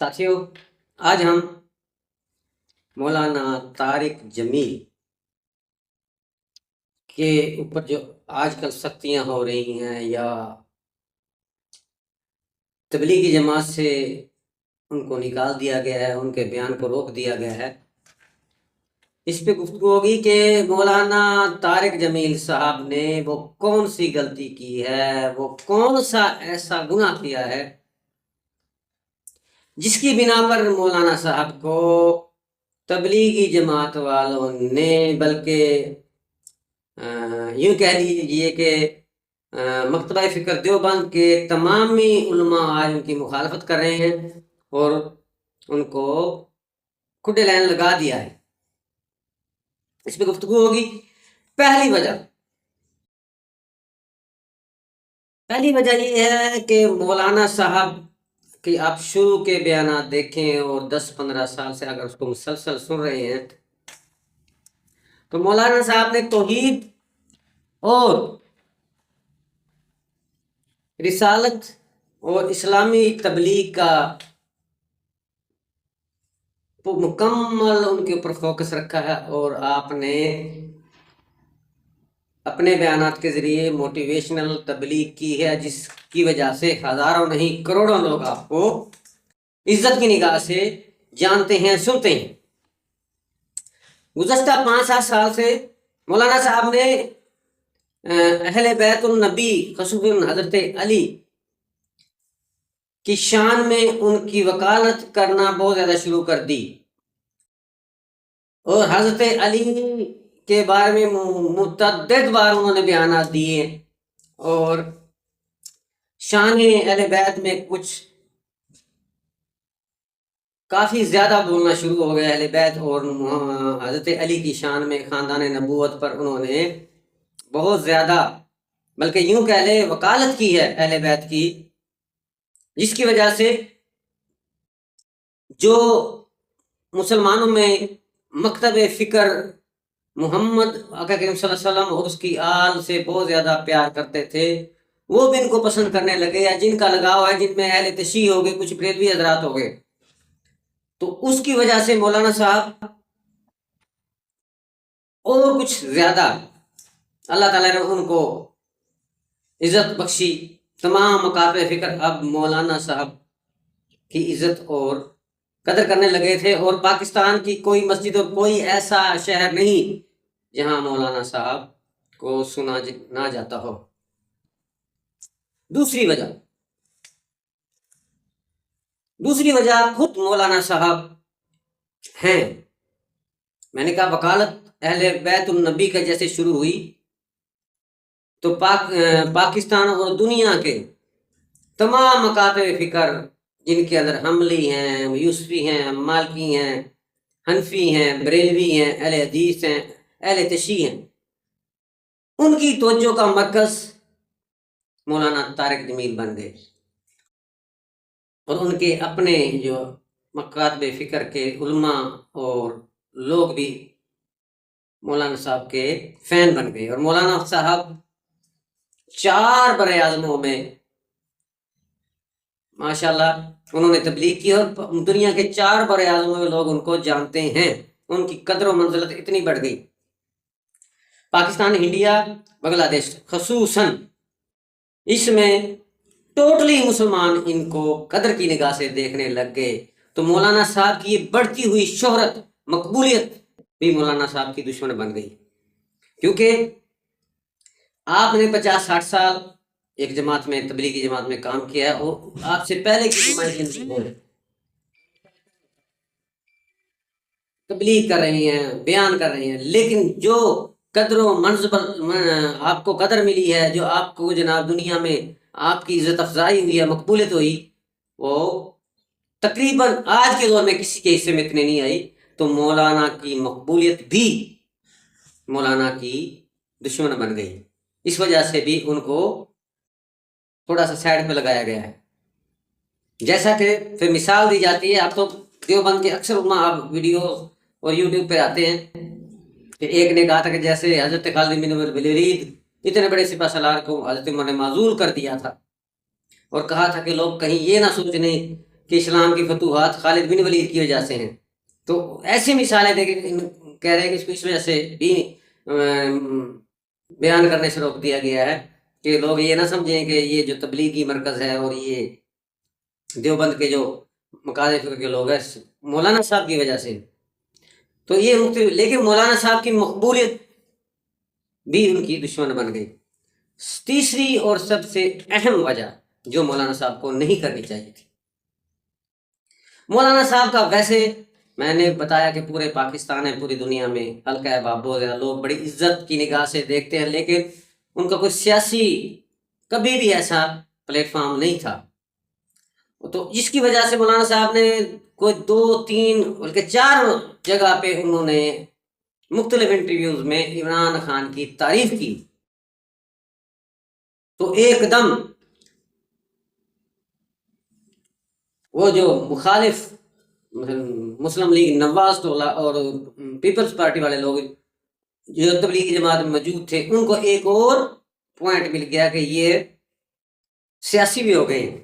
ساتھیوں، آج ہم مولانا طارق جمیل کے اوپر جو آج کل سختیاں ہو رہی ہیں یا تبلیغی جماعت سے ان کو نکال دیا گیا ہے، ان کے بیان کو روک دیا گیا ہے، اس پہ گفتگو ہوگی کہ مولانا طارق جمیل صاحب نے وہ کون سی غلطی کی ہے، وہ کون سا ایسا گناہ کیا ہے جس کی بنا پر مولانا صاحب کو تبلیغی جماعت والوں نے، بلکہ یوں کہہ لیجیے کہ مکتبہ فکر دیوبند کے تمامی علماء آج ان کی مخالفت کر رہے ہیں اور ان کو کھڈے لائن لگا دیا ہے۔ اس پہ گفتگو ہوگی۔ پہلی وجہ یہ ہے کہ مولانا صاحب کہ آپ شروع کے بیانات دیکھیں اور 10-15 سال سے اگر اس کو مسلسل سن رہے ہیں تو مولانا صاحب نے توحید اور رسالت اور اسلامی تبلیغ کا مکمل ان کے اوپر فوکس رکھا ہے، اور آپ نے اپنے بیانات کے ذریعے موٹیویشنل تبلیغ کی ہے، جس کی وجہ سے ہزاروں نہیں کروڑوں لوگ آپ کو عزت کی نگاہ سے جانتے ہیں، سنتے ہیں۔ گزشتہ 5-7 سال سے مولانا صاحب نے اہل بیت النبی خصوصاً حضرت علی کی شان میں ان کی وکالت کرنا بہت زیادہ شروع کر دی، اور حضرت علی کے بارے میں متعدد بار انہوں نے بیانات دیے، اور شان اہل بیت میں کچھ کافی زیادہ بولنا شروع ہو گیا اہل بیت، اور حضرت علی کی شان میں خاندان نبوت پر انہوں نے بہت زیادہ، بلکہ یوں کہہ لیں وکالت کی ہے اہل بیت کی، جس کی وجہ سے جو مسلمانوں میں مکتب فکر محمد آقا کریم صلی اللہ علیہ وسلم اور اس کی آل سے بہت زیادہ پیار کرتے تھے، وہ بھی ان کو پسند کرنے لگے، یا جن کا لگاؤ ہے، جن میں اہل تشیع ہو گئے، کچھ بریلوی حضرات ہو گئے، تو اس کی وجہ سے مولانا صاحب اور کچھ زیادہ اللہ تعالیٰ نے ان کو عزت بخشی۔ تمام مکاتب فکر اب مولانا صاحب کی عزت اور قدر کرنے لگے تھے، اور پاکستان کی کوئی مسجد اور کوئی ایسا شہر نہیں جہاں مولانا صاحب کو سنا نہ جاتا ہو۔ دوسری وجہ خود مولانا صاحب ہیں۔ میں نے کہا وکالت اہل بیت النبی کا جیسے شروع ہوئی تو پاکستان اور دنیا کے تمام مکاتب فکر جن کے اندر حنبلی ہیں، یوسفی ہیں، مالکی ہیں، حنفی ہیں، بریلوی ہیں، اہل حدیث ہیں، اہل تشیع ہیں، ان کی توجہ کا مرکز مولانا طارق جمیل بن گئے، اور ان کے اپنے جو مکاتب فکر کے علماء اور لوگ بھی مولانا صاحب کے فین بن گئے، اور مولانا صاحب 4 بر اعظموں میں ماشاءاللہ انہوں نے تبلیغ کی، اور دنیا کے 4 بر اعظموں میں لوگ ان کو جانتے ہیں، ان کی قدر و منزلت اتنی بڑھ گئی۔ پاکستان، انڈیا، بنگلہ دیش خصوصاً اس میں ٹوٹلی مسلمان ان کو قدر کی نگاہ سے دیکھنے لگ گئے، تو مولانا صاحب کی یہ بڑھتی ہوئی شہرت، مقبولیت بھی مولانا صاحب کی دشمن بن گئی، کیونکہ آپ نے 50-60 سال ایک جماعت میں، تبلیغی جماعت میں کام کیا ہے، اور آپ سے پہلے کی نمائندگی تبلیغ کر رہے ہیں، بیان کر رہے ہیں، لیکن جو قدر و منصب آپ کو قدر ملی ہے، جو آپ کو جناب دنیا میں آپ کی عزت افزائی ہوئی ہے، مقبولیت ہوئی، وہ تقریباً آج کے دور میں کسی کے حصے میں اتنے نہیں آئی، تو مولانا کی مقبولیت بھی مولانا کی دشمن بن گئی۔ اس وجہ سے بھی ان کو تھوڑا سا سائڈ پہ لگایا گیا ہے، جیسا کہ پھر مثال دی جاتی ہے۔ اب تو دیوبند کے اکثر علماء اب ویڈیو اور یوٹیوب پہ آتے ہیں کہ ایک نے کہا تھا کہ جیسے حضرت خالد بن ولید اتنے بڑے سپہ سالار کو حضرت عمر نے معزول کر دیا تھا، اور کہا تھا کہ لوگ کہیں یہ نہ سوچ لیں کہ اسلام کی فتوحات خالد بن ولید کی وجہ سے ہیں. تو ایسی مثالیں دیکھیں کہہ رہے ہیں کہ اس کو اس وجہ سے بھی بیان کرنے سے روک دیا گیا ہے کہ لوگ یہ نہ سمجھیں کہ یہ جو تبلیغی مرکز ہے اور یہ دیوبند کے جو مقاصد فکر کے لوگ ہیں مولانا صاحب کی وجہ سے. تو یہ مختلف، لیکن مولانا صاحب کی مقبولیت بھی ان کی دشمن بن گئی. تیسری اور سب سے اہم وجہ جو مولانا صاحب کو نہیں کرنی چاہیے تھی، مولانا صاحب کا ویسے میں نے بتایا کہ پورے پاکستان ہے، پوری دنیا میں حلقہ احباب بہت زیادہ لوگ بڑی عزت کی نگاہ سے دیکھتے ہیں، لیکن ان کا کوئی سیاسی کبھی بھی ایسا پلیٹ فارم نہیں تھا. تو جس کی وجہ سے مولانا صاحب نے کوئی 2-3 بلکہ 4 جگہ پہ انہوں نے مختلف انٹرویوز میں عمران خان کی تعریف کی. تو ایک دم وہ جو مخالف مسلم لیگ نواز ٹولہ اور پیپلز پارٹی والے لوگ جو تبلیغی جماعت میں موجود تھے، ان کو ایک اور پوائنٹ مل گیا کہ یہ سیاسی بھی ہو گئے ہیں.